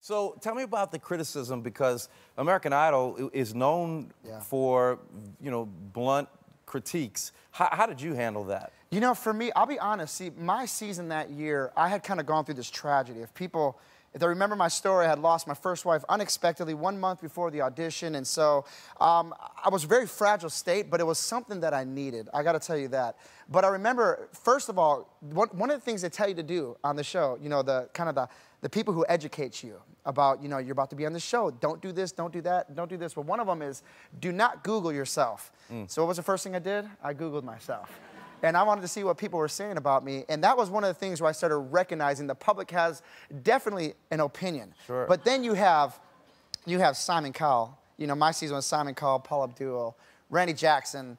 So tell me about the criticism, because American Idol is known for, blunt critiques. How did you handle that? You know, for me, I'll be honest, see, my season that year, I had kind of gone through this tragedy. If they remember my story, I had lost my first wife unexpectedly 1 month before the audition, and so I was a very fragile state, but it was something that I needed. I gotta tell you that. But I remember, first of all, one of the things they tell you to do on the show, the people who educate you about, you're about to be on the show, don't do this, don't do that, don't do this. But one of them is, do not Google yourself. So what was the first thing I did? I Googled myself. And I wanted to see what people were saying about me. And that was one of the things where I started recognizing the public has definitely an opinion. Sure. But then you have Simon Cowell. My season was Simon Cowell, Paul Abdul, Randy Jackson.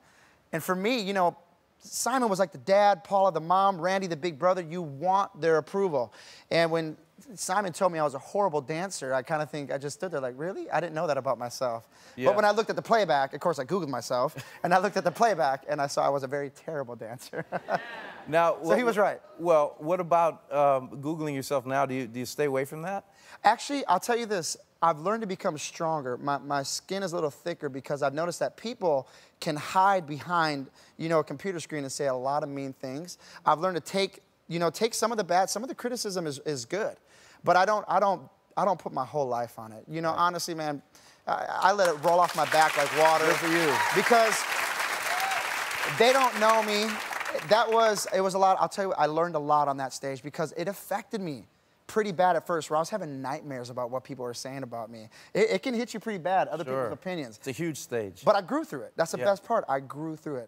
And for me, Simon was like the dad, Paula the mom, Randy the big brother. You want their approval. And when Simon told me I was a horrible dancer, I just stood there like, really? I didn't know that about myself. Yeah. But when I looked at the playback, of course I Googled myself, and I looked at the playback and I saw I was a very terrible dancer. Now, so he was right. Well, what about Googling yourself now? Do you stay away from that? Actually, I'll tell you this. I've learned to become stronger. My skin is a little thicker because I've noticed that people can hide behind, a computer screen and say a lot of mean things. I've learned to take some of the bad, some of the criticism is good, but I don't put my whole life on it. Right. Honestly, man, I let it roll off my back like water. Good for you. Because they don't know me. It was a lot. I'll tell you, I learned a lot on that stage because it affected me pretty bad at first, where I was having nightmares about what people were saying about me. It can hit you pretty bad, other people's opinions. It's a huge stage. But I grew through it. That's the best part. I grew through it.